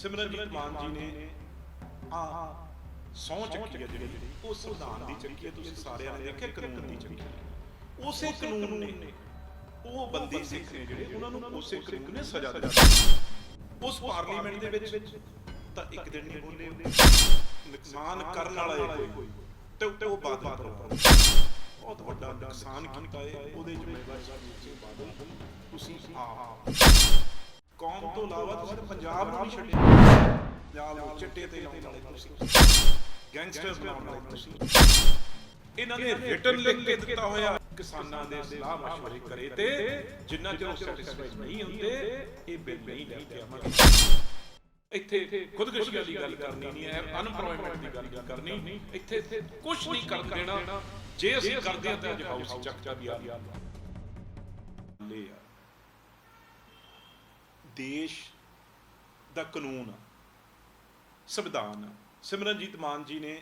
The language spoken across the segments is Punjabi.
ਸਿਮਰਨਜੀਤ ਮਾਨ ਜੀ ਨੇ ਆ ਸਹੁੰ ਚੱਕੀ ਹੈ ਜਿਹੜੀ ਉਹ ਸੰਵਿਧਾਨ ਦੀ ਚੱਕੀ ਹੈ। ਤੁਸੀਂ ਸਾਰਿਆਂ ਨੇ ਦੇਖਿਆ ਕਾਨੂੰਨ ਦੀ ਚੱਕੀ ਹੈ। ਉਸੇ ਕਾਨੂੰਨ ਨੇ ਉਹ ਬੰਦੀ ਸਿੱਖ ਨੇ ਜਿਹੜੇ ਉਹਨਾਂ ਨੂੰ ਉਸੇ ਕਾਨੂੰਨ ਨੇ ਸਜ਼ਾ ਦਿੱਤੀ। ਉਸ ਪਾਰਲੀਮੈਂਟ ਦੇ ਵਿੱਚ ਤਾਂ ਇੱਕ ਦਿਨ ਨਹੀਂ ਬੋਲੇ, ਨੁਕਸਾਨ ਕਰਨ ਵਾਲਾ ਕੋਈ ਤੇ ਉਹ ਬਾਦਲ ਬਹੁਤ ਵੱਡਾ ਨੁਕਸਾਨ ਕੀਤਾ ਹੈ। ਉਹਦੇ ਜ਼ਿੰਮੇਵਾਰ ਬਾਦਲ ਤੁਸੀਂ ਆਪ ਕੌਮ ਤੋਂ ਇਲਾਵਾ ਤੁਸੀਂ ਪੰਜਾਬ ਨੂੰ ਨਹੀਂ ਛੱਡਿਆ। ਪੰਜਾਬ ਨੂੰ ਚਿੱਟੇ ਤੇ ਲਾਉਣ ਵਾਲੇ ਤੁਸੀਂ, ਗੈਂਗਸਟਰਸ ਬਣਾਉਣ ਵਾਲੇ ਤੁਸੀਂ। ਇਹਨਾਂ ਨੇ ਰਿਟਨ ਲਿਖ ਕੇ ਦਿੱਤਾ ਹੋਇਆ ਕਿਸਾਨਾਂ ਦੇ ਸਲਾਹ ਮਸ਼ਵਰੇ ਕਰੇ ਤੇ ਜਿੰਨਾ ਚਿਰ ਸੈਟੀਸਫਾਈਡ ਨਹੀਂ ਹੁੰਦੇ ਇਹ ਬਿੱਲ ਨਹੀਂ ਲੈ ਕੇ ਆਵਾਂਗੇ। ਇੱਥੇ ਖੁਦਕੁਸ਼ੀਆਂ ਦੀ ਗੱਲ ਕਰਨੀ ਨਹੀਂ ਹੈ, ਅਨਪਲੋਇਮੈਂਟ ਦੀ ਗੱਲ ਕਰਨੀ, ਇੱਥੇ ਕੁਝ ਨਹੀਂ ਕਰ ਦੇਣਾ। ਜੇ ਅਸੀਂ ਕਰਦੇ ਹਾਂ ਤਾਂ ਅੱਜ ਹਾਊਸ ਚੱਕਦਾ ਵੀ ਆ ਦੇਸ਼ ਦਾ ਕਾਨੂੰਨ ਆ, ਸੰਵਿਧਾਨ ਆ। ਸਿਮਰਨਜੀਤ ਮਾਨ ਜੀ ਨੇ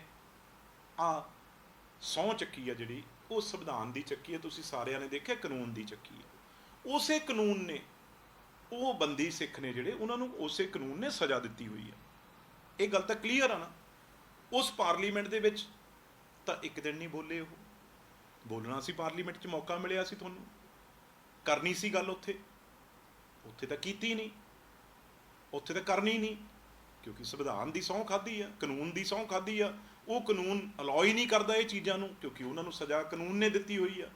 ਆ ਸਹੁੰ ਚੱਕੀ ਆ ਜਿਹੜੀ ਉਹ ਸੰਵਿਧਾਨ ਦੀ ਚੱਕੀ ਹੈ। ਤੁਸੀਂ ਸਾਰਿਆਂ ਨੇ ਦੇਖਿਆ ਕਾਨੂੰਨ ਦੀ ਚੱਕੀ ਹੈ। ਉਸੇ ਕਾਨੂੰਨ ਨੇ ਉਹ ਬੰਦੀ ਸਿੱਖ ਨੇ ਜਿਹੜੇ ਉਹਨਾਂ ਨੂੰ ਉਸੇ ਕਾਨੂੰਨ ਨੇ ਸਜ਼ਾ ਦਿੱਤੀ ਹੋਈ ਹੈ। ਇਹ ਗੱਲ ਤਾਂ ਕਲੀਅਰ ਆ ਨਾ। ਉਸ ਪਾਰਲੀਮੈਂਟ ਦੇ ਵਿੱਚ ਤਾਂ ਇੱਕ ਦਿਨ ਨਹੀਂ ਬੋਲੇ। ਉਹ ਬੋਲਣਾ ਸੀ, ਪਾਰਲੀਮੈਂਟ 'ਚ ਮੌਕਾ ਮਿਲਿਆ ਸੀ, ਤੁਹਾਨੂੰ ਕਰਨੀ ਸੀ ਗੱਲ। ਉੱਥੇ ਤਾਂ ਕੀਤੀ ਨਹੀਂ, ਉੱਥੇ ਤਾਂ ਕਰਨੀ ਨਹੀਂ, ਕਿਉਂਕਿ ਸੰਵਿਧਾਨ ਦੀ ਸਹੁੰ ਖਾਧੀ ਆ, ਕਾਨੂੰਨ ਦੀ ਸਹੁੰ ਖਾਧੀ ਆ। ਉਹ ਕਾਨੂੰਨ ਅਲਾਉ ਹੀ ਨਹੀਂ ਕਰਦਾ ਇਹ ਚੀਜ਼ਾਂ ਨੂੰ, ਕਿਉਂਕਿ ਉਹਨਾਂ ਨੂੰ ਸਜ਼ਾ ਕਾਨੂੰਨ ਨੇ ਦਿੱਤੀ ਹੋਈ ਆ,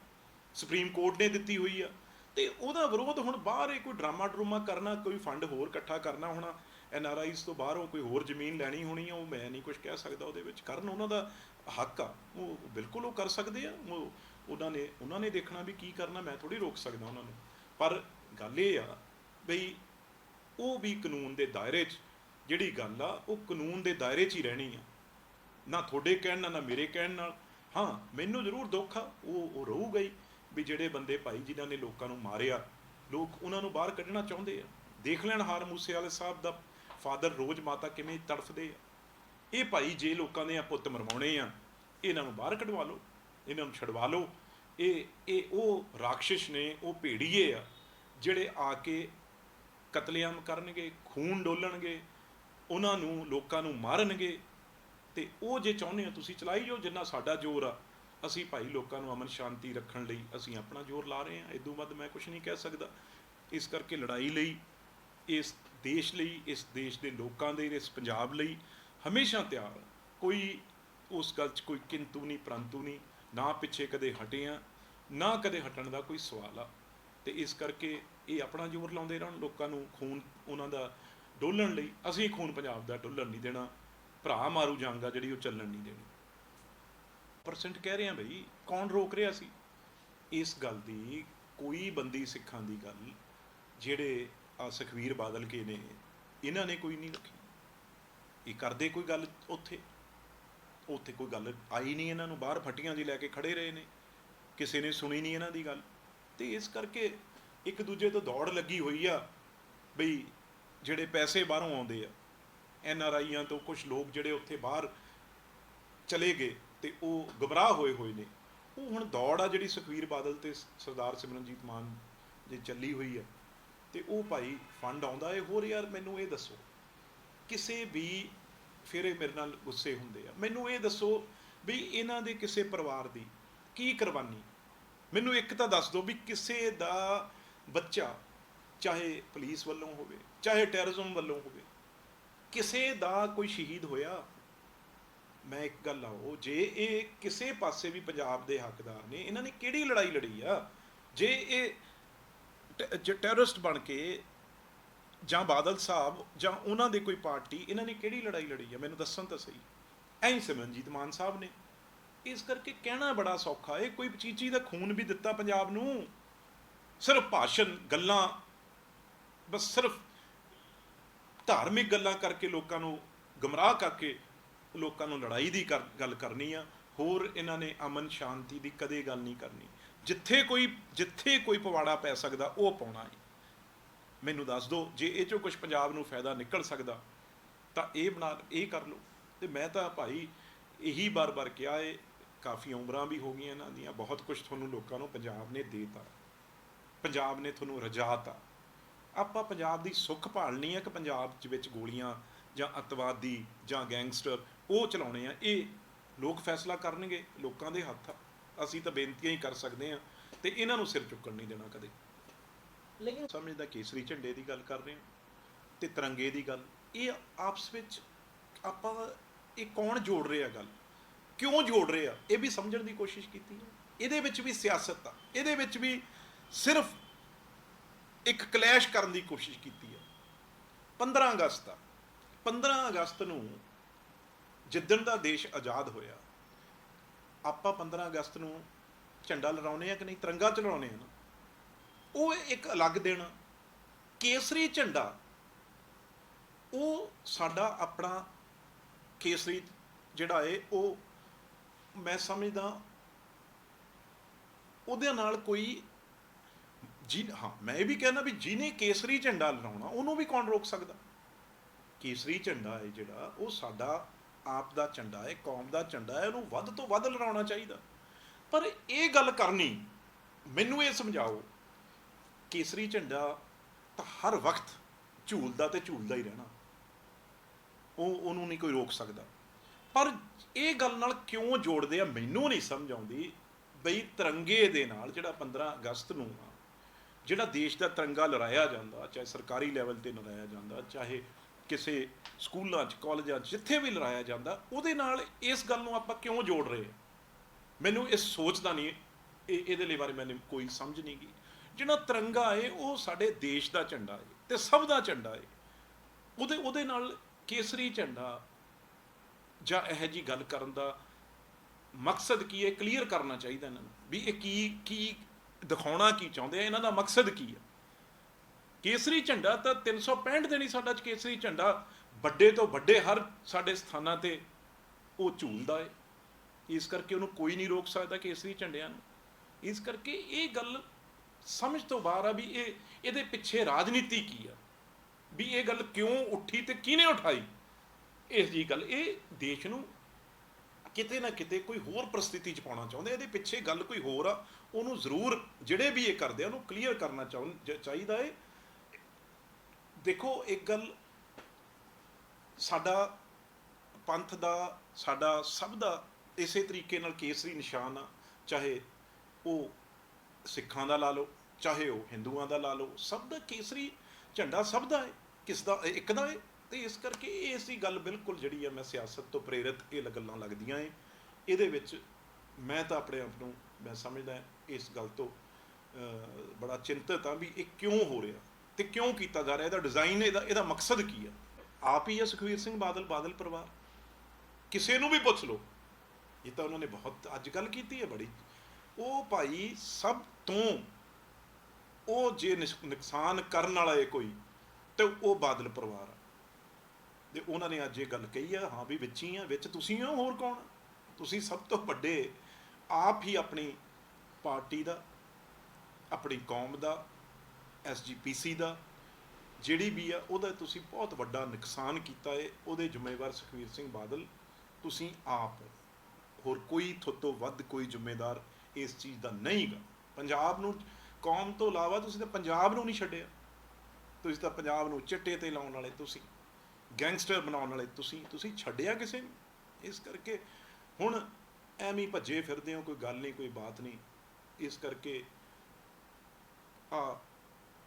ਸੁਪਰੀਮ ਕੋਰਟ ਨੇ ਦਿੱਤੀ ਹੋਈ ਆ। ਤੇ ਉਹਦਾ ਵਿਰੋਧ ਹੁਣ ਬਾਹਰ ਇਹ ਕੋਈ ਡਰਾਮਾ ਕਰਨਾ, ਕੋਈ ਫੰਡ ਹੋਰ ਇਕੱਠਾ ਕਰਨਾ ਹੋਣਾ, NRIs ਤੋਂ ਬਾਹਰੋਂ ਕੋਈ ਹੋਰ ਜ਼ਮੀਨ ਲੈਣੀ ਹੋਣੀ ਆ, ਉਹ ਮੈਂ ਨਹੀਂ ਕੁਝ ਕਹਿ ਸਕਦਾ ਉਹਦੇ ਵਿੱਚ। ਕਰਨ, ਉਹਨਾਂ ਦਾ ਹੱਕ ਆ, ਉਹ ਬਿਲਕੁਲ ਉਹ ਕਰ ਸਕਦੇ ਆ। ਉਹਨਾਂ ਨੇ ਦੇਖਣਾ ਵੀ ਕੀ ਕਰਨਾ, ਮੈਂ ਥੋੜ੍ਹੀ ਰੋਕ ਸਕਦਾ ਉਹਨਾਂ ਨੂੰ। ਪਰ ਗੱਲ ਇਹ ਆ ਬਈ ਉਹ ਵੀ ਕਾਨੂੰਨ ਦੇ ਦਾਇਰੇ 'ਚ ਜਿਹੜੀ ਗੱਲ ਆ ਉਹ ਕਾਨੂੰਨ ਦੇ ਦਾਇਰੇ 'ਚ ਹੀ ਰਹਿਣੀ ਆ, ਨਾ ਤੁਹਾਡੇ ਕਹਿਣ ਨਾਲ ਨਾ ਮੇਰੇ ਕਹਿਣ ਨਾਲ। ਹਾਂ, ਮੈਨੂੰ ਜ਼ਰੂਰ ਦੁੱਖ ਆ, ਉਹ ਰਹੂਗਾ ਹੀ ਵੀ ਜਿਹੜੇ ਬੰਦੇ ਭਾਈ ਜਿਨ੍ਹਾਂ ਨੇ ਲੋਕਾਂ ਨੂੰ ਮਾਰਿਆ, ਲੋਕ ਉਹਨਾਂ ਨੂੰ ਬਾਹਰ ਕੱਢਣਾ ਚਾਹੁੰਦੇ ਆ। ਦੇਖ ਲੈਣ ਹਾਰ ਮੂਸੇਵਾਲੇ ਸਾਹਿਬ ਦਾ ਫਾਦਰ ਰੋਜ਼ ਮਾਤਾ ਕਿਵੇਂ ਤੜਫਦੇ ਆ। ਇਹ ਭਾਈ ਜੇ ਲੋਕਾਂ ਦੇ ਪੁੱਤ ਮਰਵਾਉਣੇ ਆ, ਇਹਨਾਂ ਨੂੰ ਬਾਹਰ ਕਢਵਾ ਲਓ, ਇਹਨਾਂ ਨੂੰ ਛਡਵਾ ਲਓ। ਇਹ ਉਹ ਰਾਖਸ਼ ਨੇ, ਉਹ ਭੇੜੀਏ ਆ ਜਿਹੜੇ ਆ ਕੇ ਕਤਲੇਆਮ ਕਰਨਗੇ, ਖੂਨ ਡੋਲਣਗੇ, ਉਹਨਾਂ ਨੂੰ ਲੋਕਾਂ ਨੂੰ ਮਾਰਨਗੇ। ਤੇ ਉਹ ਜੇ ਚਾਹੁੰਦੇ ਹੋ ਤੁਸੀਂ ਚਲਾਈ ਜਾਓ ਜਿੰਨਾ ਸਾਡਾ ਜ਼ੋਰ ਆ। ਅਸੀਂ ਭਾਈ ਲੋਕਾਂ ਨੂੰ ਅਮਨ ਸ਼ਾਂਤੀ ਰੱਖਣ ਲਈ ਅਸੀਂ ਆਪਣਾ ਜ਼ੋਰ ਲਾ ਰਹੇ ਹਾਂ। ਇਦੋਂ ਵੱਧ ਮੈਂ ਕੁਝ ਨਹੀਂ ਕਹਿ ਸਕਦਾ। ਇਸ ਕਰਕੇ ਲੜਾਈ ਲਈ, ਇਸ ਦੇਸ਼ ਲਈ, ਇਸ ਦੇਸ਼ ਦੇ ਲੋਕਾਂ ਦੇ, ਇਸ ਪੰਜਾਬ ਲਈ ਹਮੇਸ਼ਾ ਤਿਆਰ। ਕੋਈ ਉਸ ਗੱਲ 'ਚ ਕੋਈ ਕਿੰਤੂ ਨਹੀਂ ਪਰੰਤੂ ਨਹੀਂ, ਨਾ ਪਿੱਛੇ ਕਦੇ ਹਟੇ ਆ, ਨਾ ਕਦੇ ਹਟਣ ਦਾ ਕੋਈ ਸਵਾਲ ਆ। ਤੇ ਇਸ ਕਰਕੇ ਇਹ ਆਪਣਾ ਜ਼ੋਰ ਲਾਉਂਦੇ ਰਹਿਣ ਲੋਕਾਂ ਨੂੰ ਖੂਨ ਉਹਨਾਂ ਦਾ ਡੋਲਣ ਲਈ। ਅਸੀਂ ਖੂਨ ਪੰਜਾਬ ਦਾ ਡੋਲਣ ਨਹੀਂ ਦੇਣਾ। ਭਰਾ ਮਾਰੂ ਜੰਗ ਆ ਜਿਹੜੀ ਉਹ ਚੱਲਣ ਨਹੀਂ ਦੇਣੀ। % ਕਹਿ ਰਹੇ ਆ ਬਈ, ਕੌਣ ਰੋਕ ਰਿਹਾ ਸੀ ਇਸ ਗੱਲ ਦੀ? ਕੋਈ ਬੰਦੀ ਸਿੱਖਾਂ ਦੀ ਗੱਲ ਜਿਹੜੇ ਆ ਸੁਖਬੀਰ ਬਾਦਲ ਕੇ ਨੇ, ਇਹਨਾਂ ਨੇ ਕੋਈ ਨਹੀਂ ਰੱਖੀ। ਇਹ ਕਰਦੇ ਕੋਈ ਗੱਲ ਉੱਥੇ ਕੋਈ ਗੱਲ ਆਈ ਨਹੀਂ ਇਹਨਾਂ ਨੂੰ। ਬਾਹਰ ਫੱਟੀਆਂ ਜੀ ਲੈ ਕੇ ਖੜੇ ਰਹੇ ਨੇ, ਕਿਸੇ ਨੇ ਸੁਣੀ ਨਹੀਂ ਇਹਨਾਂ ਦੀ ਗੱਲ। ਤੇ ਇਸ ਕਰਕੇ ਇੱਕ ਦੂਜੇ ਤੋਂ ਦੌੜ ਲੱਗੀ ਹੋਈ ਆ ਬਈ ਜਿਹੜੇ ਪੈਸੇ ਬਾਹਰੋਂ ਆਉਂਦੇ ਆ NRIਆਂ ਤੋਂ, ਕੁਝ ਲੋਕ ਜਿਹੜੇ ਉੱਥੇ ਬਾਹਰ ਚਲੇ ਗਏ ਤੇ ਉਹ ਗੁੰਮਰਾਹ ਹੋਏ ਨੇ। ਉਹ ਹੁਣ ਦੌੜ ਆ ਜਿਹੜੀ ਸੁਖਬੀਰ ਬਾਦਲ ਤੇ ਸਰਦਾਰ ਸਿਮਰਨਜੀਤ ਮਾਨ ਜੇ ਚੱਲੀ ਹੋਈ ਆ, ਤੇ ਉਹ ਭਾਈ ਫੰਡ ਆਉਂਦਾ ਹੈ। ਹੋਰ ਯਾਰ ਮੈਨੂੰ ਇਹ ਦੱਸੋ, ਕਿਸੇ ਵੀ ਫਿਰ ਇਹ ਮੇਰੇ ਨਾਲ ਗੁੱਸੇ ਹੁੰਦੇ ਆ, ਮੈਨੂੰ ਇਹ ਦੱਸੋ ਵੀ ਇਹਨਾਂ ਦੇ ਕਿਸੇ ਪਰਿਵਾਰ ਦੀ ਕੀ ਕੁਰਬਾਨੀ? ਮੈਨੂੰ ਇੱਕ ਤਾਂ ਦੱਸ ਦਿਓ ਵੀ ਕਿਸੇ ਦਾ ਬੱਚਾ, ਚਾਹੇ ਪੁਲਿਸ ਵੱਲੋਂ ਹੋਵੇ, ਚਾਹੇ ਟੈਰਰਿਜ਼ਮ ਵੱਲੋਂ ਹੋਵੇ, ਕਿਸੇ ਦਾ ਕੋਈ ਸ਼ਹੀਦ ਹੋਇਆ? ਮੈਂ ਇੱਕ ਗੱਲ ਆਓ, ਜੇ ਇਹ ਕਿਸੇ ਪਾਸੇ ਵੀ ਪੰਜਾਬ ਦੇ ਹੱਕਦਾਰ ਨੇ, ਇਹਨਾਂ ਨੇ ਕਿਹੜੀ ਲੜਾਈ ਲੜੀ ਆ? ਜੇ ਇਹ ਟੈਰਰਿਸਟ ਬਣ ਕੇ ਜਾਂ ਬਾਦਲ ਸਾਹਿਬ ਜਾਂ ਉਹਨਾਂ ਦੇ ਕੋਈ ਪਾਰਟੀ, ਇਹਨਾਂ ਨੇ ਕਿਹੜੀ ਲੜਾਈ ਲੜੀ ਆ? ਮੈਨੂੰ ਦੱਸਣ ਤਾਂ ਸਹੀ। ਐਂ ਸਿਮਰਨਜੀਤ ਮਾਨ ਸਾਹਿਬ ਨੇ। ਇਸ ਕਰਕੇ ਕਹਿਣਾ ਬੜਾ ਸੌਖਾ। ਇਹ ਕੋਈ ਚੀਚੀ ਦਾ ਖੂਨ ਵੀ ਦਿੱਤਾ ਪੰਜਾਬ ਨੂੰ। ਸਿਰਫ ਭਾਸ਼ਣ, ਗੱਲਾਂ, ਬਸ ਸਿਰਫ ਧਾਰਮਿਕ ਗੱਲਾਂ ਕਰਕੇ ਲੋਕਾਂ ਨੂੰ ਗੁੰਮਰਾਹ ਕਰਕੇ ਲੋਕਾਂ ਨੂੰ ਲੜਾਈ ਦੀ ਗੱਲ ਕਰਨੀ ਆ। ਹੋਰ ਇਹਨਾਂ ਨੇ ਅਮਨ ਸ਼ਾਂਤੀ ਦੀ ਕਦੇ ਗੱਲ ਨਹੀਂ ਕਰਨੀ। ਜਿੱਥੇ ਕੋਈ ਪਵਾੜਾ ਪੈ ਸਕਦਾ ਉਹ ਪਾਉਣਾ ਹੈ। ਮੈਨੂੰ ਦੱਸ ਦਿਓ, ਜੇ ਇਹ 'ਚੋਂ ਕੁਝ ਪੰਜਾਬ ਨੂੰ ਫਾਇਦਾ ਨਿਕਲ ਸਕਦਾ ਤਾਂ ਇਹ ਕਰ ਲਓ। ਤੇ ਮੈਂ ਤਾਂ ਭਾਈ ਇਹੀ ਬਾਰ-ਬਾਰ ਕਿਹਾ ਏ, ਕਾਫੀ ਉਮਰਾਂ ਵੀ ਹੋ ਗਈਆਂ ਇਹਨਾਂ ਦੀਆਂ, ਬਹੁਤ ਕੁਝ ਤੁਹਾਨੂੰ ਲੋਕਾਂ ਨੂੰ ਪੰਜਾਬ ਨੇ ਦੇਤਾ, ਪੰਜਾਬ ਨੇ ਤੁਹਾਨੂੰ ਰਜਾਤਾ। ਆਪਾਂ ਪੰਜਾਬ ਦੀ ਸੁੱਖ ਭਾਲਣੀ ਹੈ ਕਿ ਪੰਜਾਬ ਵਿੱਚ ਗੋਲੀਆਂ ਜਾਂ ਅੱਤਵਾਦੀ ਜਾਂ ਗੈਂਗਸਟਰ ਉਹ ਚਲਾਉਣੇ ਆ, ਇਹ ਲੋਕ ਫੈਸਲਾ ਕਰਨਗੇ, ਲੋਕਾਂ ਦੇ ਹੱਥ ਆ। ਅਸੀਂ ਤਾਂ ਬੇਨਤੀਆਂ ਹੀ ਕਰ ਸਕਦੇ ਹਾਂ ਤੇ ਇਹਨਾਂ ਨੂੰ ਸਿਰ ਚੁੱਕਣ ਨਹੀਂ ਦੇਣਾ ਕਦੇ। ਲੇਕਿਨ ਸਮਝਦਾ ਕੇਸਰੀ ਝੰਡੇ ਦੀ ਗੱਲ ਕਰ ਰਹੇ ਹਾਂ ਤੇ ਤਿਰੰਗੇ ਦੀ ਗੱਲ, ਇਹ ਆਪਸ ਵਿੱਚ ਆਪਾਂ ਇਹ ਕੌਣ ਜੋੜ ਰਿਹਾ, ਗੱਲ ਕਿਉਂ ਜੋੜ ਰਹੇ ਆ, ਇਹ ਵੀ ਸਮਝਣ ਦੀ ਕੋਸ਼ਿਸ਼ ਕੀਤੀ ਹੈ। ਇਹਦੇ ਵਿੱਚ ਵੀ ਸਿਆਸਤ ਆ, ਇਹਦੇ ਵਿੱਚ ਵੀ ਸਿਰਫ ਇੱਕ ਕਲੈਸ਼ ਕਰਨ ਦੀ ਕੋਸ਼ਿਸ਼ ਕੀਤੀ ਹੈ। 15 ਅਗਸਤ ਆ, 15 ਅਗਸਤ ਨੂੰ ਜਿੱਦਣ ਦਾ ਦੇਸ਼ ਆਜ਼ਾਦ ਹੋਇਆ, ਆਪਾਂ 15 ਅਗਸਤ ਨੂੰ ਝੰਡਾ ਲਹਿਰਾਉਂਦੇ ਆ ਕਿ ਨਹੀਂ, ਤਿਰੰਗਾ ਚੜਾਉਂਦੇ ਆ ਨਾ, ਉਹ ਇੱਕ ਅਲੱਗ ਦਿਨ। ਕੇਸਰੀ ਝੰਡਾ ਉਹ ਸਾਡਾ ਆਪਣਾ ਕੇਸਰੀ ਜਿਹੜਾ ਹੈ, ਉਹ ਮੈਂ ਸਮਝਦਾ ਉਹਦੇ ਨਾਲ ਕੋਈ ਹਾਂ, ਮੈਂ ਇਹ ਵੀ ਕਹਿਣਾ ਵੀ ਜਿਹਨੇ ਕੇਸਰੀ ਝੰਡਾ ਲਹਿਰਾਉਣਾ ਉਹਨੂੰ ਵੀ ਕੌਣ ਰੋਕ ਸਕਦਾ। ਕੇਸਰੀ ਝੰਡਾ ਹੈ ਜਿਹੜਾ, ਉਹ ਸਾਡਾ ਆਪ ਦਾ ਝੰਡਾ ਹੈ, ਕੌਮ ਦਾ ਝੰਡਾ ਹੈ, ਉਹਨੂੰ ਵੱਧ ਤੋਂ ਵੱਧ ਲਹਿਰਾਉਣਾ ਚਾਹੀਦਾ। ਪਰ ਇਹ ਗੱਲ ਕਰਨੀ, ਮੈਨੂੰ ਇਹ ਸਮਝਾਓ, ਕੇਸਰੀ ਝੰਡਾ ਤਾਂ ਹਰ ਵਕਤ ਝੂਲਦਾ ਤੇ ਝੂਲਦਾ ਹੀ ਰਹਿਣਾ, ਉਹਨੂੰ ਨਹੀਂ ਕੋਈ ਰੋਕ ਸਕਦਾ। ਪਰ ਇਹ ਗੱਲ ਨਾਲ ਕਿਉਂ ਜੋੜਦੇ ਆ, ਮੈਨੂੰ ਨਹੀਂ ਸਮਝ ਆਉਂਦੀ। ਬਈ ਤਿਰੰਗੇ ਦੇ ਨਾਲ ਜਿਹੜਾ 15 ਅਗਸਤ ਨੂੰ ਜਿਹੜਾ ਦੇਸ਼ ਦਾ ਤਿਰੰਗਾ ਲਹਿਰਾਇਆ ਜਾਂਦਾ, ਚਾਹੇ ਸਰਕਾਰੀ ਲੈਵਲ 'ਤੇ ਲਹਿਰਾਇਆ ਜਾਂਦਾ, ਚਾਹੇ ਕਿਸੇ ਸਕੂਲਾਂ 'ਚ ਕਾਲਜਾਂ 'ਚ ਜਿੱਥੇ ਵੀ ਲਹਿਰਾਇਆ ਜਾਂਦਾ, ਉਹਦੇ ਨਾਲ ਇਸ ਗੱਲ ਨੂੰ ਆਪਾਂ ਕਿਉਂ ਜੋੜ ਰਹੇ ਹਾਂ, ਮੈਨੂੰ ਇਸ ਸੋਚਦਾ ਨਹੀਂ, ਇਹਦੇ ਲਈ ਬਾਰੇ ਮੈਨੂੰ ਕੋਈ ਸਮਝ ਨਹੀਂ ਗਈ। ਜਿਹੜਾ ਤਿਰੰਗਾ ਹੈ ਉਹ ਸਾਡੇ ਦੇਸ਼ ਦਾ ਝੰਡਾ ਹੈ ਤੇ ਸਭ ਦਾ ਝੰਡਾ ਹੈ, ਉਹਦੇ ਨਾਲ ਕੇਸਰੀ ਝੰਡਾ ਜਾਂ ਇਹੋ ਜਿਹੀ ਗੱਲ ਕਰਨ ਦਾ ਮਕਸਦ ਕੀ ਹੈ, ਕਲੀਅਰ ਕਰਨਾ ਚਾਹੀਦਾ ਇਹਨਾਂ ਨੂੰ ਵੀ ਇਹ ਕੀ ਦਿਖਾਉਣਾ ਕੀ ਚਾਹੁੰਦੇ ਆ, ਇਹਨਾਂ ਦਾ ਮਕਸਦ ਕੀ ਹੈ। ਕੇਸਰੀ ਝੰਡਾ ਤਾਂ 365 ਦਿਨ ਹੀ ਸਾਡਾ ਕੇਸਰੀ ਝੰਡਾ ਵੱਡੇ ਤੋਂ ਵੱਡੇ ਹਰ ਸਾਡੇ ਸਥਾਨਾਂ 'ਤੇ ਉਹ ਝੂਲਦਾ ਹੈ, ਇਸ ਕਰਕੇ ਉਹਨੂੰ ਕੋਈ ਨਹੀਂ ਰੋਕ ਸਕਦਾ ਕੇਸਰੀ ਝੰਡਿਆਂ ਨੂੰ। ਇਸ ਕਰਕੇ ਇਹ ਗੱਲ ਸਮਝ ਤੋਂ ਬਾਹਰ ਆ ਵੀ ਇਹਦੇ ਪਿੱਛੇ ਰਾਜਨੀਤੀ ਕੀ ਆ, ਵੀ ਇਹ ਗੱਲ ਕਿਉਂ ਉੱਠੀ ਤੇ ਕਿਹਨੇ ਉਠਾਈ। ਇਸ ਜੀ ਗੱਲ ਇਹ ਦੇਸ਼ ਨੂੰ ਕਿਤੇ ਨਾ ਕਿਤੇ ਕੋਈ ਹੋਰ ਪਰਿਸਥਿਤੀ 'ਚ ਪਾਉਣਾ ਚਾਹੁੰਦੇ, ਇਹਦੇ ਪਿੱਛੇ ਗੱਲ ਕੋਈ ਹੋਰ ਆ, ਉਹਨੂੰ ਜ਼ਰੂਰ ਜਿਹੜੇ ਵੀ ਇਹ ਕਰਦੇ ਆ ਉਹਨੂੰ ਕਲੀਅਰ ਕਰਨਾ ਚਾਹੀਦਾ ਹੈ। ਦੇਖੋ, ਇੱਕ ਗੱਲ ਸਾਡਾ ਪੰਥ ਦਾ, ਸਾਡਾ ਸਭ ਦਾ ਇਸੇ ਤਰੀਕੇ ਨਾਲ ਕੇਸਰੀ ਨਿਸ਼ਾਨ ਆ, ਚਾਹੇ ਉਹ ਸਿੱਖਾਂ ਦਾ ਲਾ ਲਓ, ਚਾਹੇ ਉਹ ਹਿੰਦੂਆਂ ਦਾ ਲਾ ਲਓ, ਸਭ ਦਾ ਕੇਸਰੀ ਝੰਡਾ ਸਭ ਦਾ ਹੈ, ਕਿਸ ਦਾ ਇੱਕ ਦਾ ਹੈ। ਤੇ ਇਸ ਕਰਕੇ ਇਹ ਐਸੀ ਗੱਲ ਬਿਲਕੁਲ ਜਿਹੜੀ ਆ, ਮੈਂ ਸਿਆਸਤ ਤੋਂ ਪ੍ਰੇਰਿਤ ਇਹ ਗੱਲਾਂ ਲੱਗਦੀਆਂ ਹੈ। ਇਹਦੇ ਵਿੱਚ ਮੈਂ ਤਾਂ ਆਪਣੇ ਆਪ ਨੂੰ ਮੈਂ ਸਮਝਦਾ ਇਸ ਗੱਲ ਤੋਂ ਬੜਾ ਚਿੰਤਤ ਹਾਂ ਵੀ ਇਹ ਕਿਉਂ ਹੋ ਰਿਹਾ ਤੇ ਕਿਉਂ ਕੀਤਾ ਜਾ ਰਿਹਾ, ਇਹਦਾ ਡਿਜ਼ਾਈਨ, ਇਹਦਾ ਮਕਸਦ ਕੀ ਆ। ਆਪ ਹੀ ਹੈ ਸੁਖਬੀਰ ਸਿੰਘ ਬਾਦਲ ਪਰਿਵਾਰ, ਕਿਸੇ ਨੂੰ ਵੀ ਪੁੱਛ ਲਓ, ਇਹ ਤਾਂ ਉਹਨਾਂ ਨੇ ਬਹੁਤ ਅੱਜ ਕੱਲ੍ਹ ਕੀਤੀ ਹੈ ਬੜੀ। ਉਹ ਭਾਈ ਸਭ ਤੋਂ ਉਹ ਜੇ ਨੁਕਸਾਨ ਕਰਨ ਵਾਲਾ ਹੈ ਕੋਈ ਤੇ ਉਹ ਬਾਦਲ ਪਰਿਵਾਰ ਆ। ਤੇ ਉਹਨਾਂ ਨੇ ਅੱਜ ਇਹ ਗੱਲ ਕਹੀ ਆ, ਹਾਂ ਵੀ ਵਿੱਚ ਹੀ ਆ, ਵਿੱਚ ਤੁਸੀਂ ਹੋ, ਹੋਰ ਕੌਣ। ਤੁਸੀਂ ਸਭ ਤੋਂ ਵੱਡੇ ਆਪ ਹੀ ਆਪਣੀ ਪਾਰਟੀ ਦਾ, ਆਪਣੀ ਕੌਮ ਦਾ, SGPC ਦਾ ਜਿਹੜੀ ਵੀ ਆ, ਉਹਦਾ ਤੁਸੀਂ ਬਹੁਤ ਵੱਡਾ ਨੁਕਸਾਨ ਕੀਤਾ ਹੈ। ਉਹਦੇ ਜ਼ਿੰਮੇਵਾਰ ਸੁਖਬੀਰ ਸਿੰਘ ਬਾਦਲ ਤੁਸੀਂ ਆਪ ਹੋ, ਹੋਰ ਕੋਈ ਤੁਹਾਡੇ ਤੋਂ ਵੱਧ ਕੋਈ ਜ਼ਿੰਮੇਦਾਰ ਇਸ ਚੀਜ਼ ਦਾ ਨਹੀਂ ਗਾ। ਪੰਜਾਬ ਨੂੰ, ਕੌਮ ਤੋਂ ਇਲਾਵਾ ਤੁਸੀਂ ਤਾਂ ਪੰਜਾਬ ਨੂੰ ਨਹੀਂ ਛੱਡਿਆ, ਤੁਸੀਂ ਤਾਂ ਪੰਜਾਬ ਨੂੰ ਚਿੱਟੇ 'ਤੇ ਲਾਉਣ ਵਾਲੇ, ਤੁਸੀਂ ਗੈਂਗਸਟਰ ਬਣਾਉਣ ਵਾਲੇ, ਤੁਸੀਂ ਛੱਡਿਆ ਕਿਸੇ ਨੂੰ। ਇਸ ਕਰਕੇ ਹੁਣ ਐਵੇਂ ਭੱਜੇ ਫਿਰਦੇ ਹੋ, ਕੋਈ ਗੱਲ ਨਹੀਂ, ਕੋਈ ਬਾਤ ਨਹੀਂ। ਇਸ ਕਰਕੇ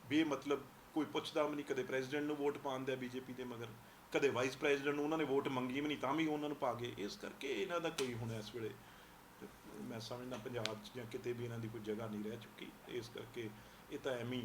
ਬੇਮਤਲਬ ਕੋਈ ਪੁੱਛਦਾ ਵੀ ਨਹੀਂ, ਕਦੇ ਪ੍ਰੈਜ਼ੀਡੈਂਟ ਨੂੰ ਵੋਟ ਪਾਉਂਦੇ ਆ BJP ਦੇ ਮਗਰ, ਕਦੇ ਵਾਈਸ ਪ੍ਰੈਜ਼ੀਡੈਂਟ ਨੂੰ ਉਹਨਾਂ ਨੇ ਵੋਟ ਮੰਗੀ ਵੀ ਨਹੀਂ ਤਾਂ ਵੀ ਉਹਨਾਂ ਨੂੰ ਪਾ ਗਏ। ਇਸ ਕਰਕੇ ਇਹਨਾਂ ਦਾ ਕੋਈ ਹੁਣ ਇਸ ਵੇਲੇ ਮੈਂ ਸਮਝਦਾ ਪੰਜਾਬ 'ਚ ਜਾਂ ਕਿਤੇ ਵੀ ਇਹਨਾਂ ਦੀ ਕੋਈ ਜਗ੍ਹਾ ਨਹੀਂ ਰਹਿ ਚੁੱਕੀ। ਇਸ ਕਰਕੇ ਇਹ ਤਾਂ ਐਵੇਂ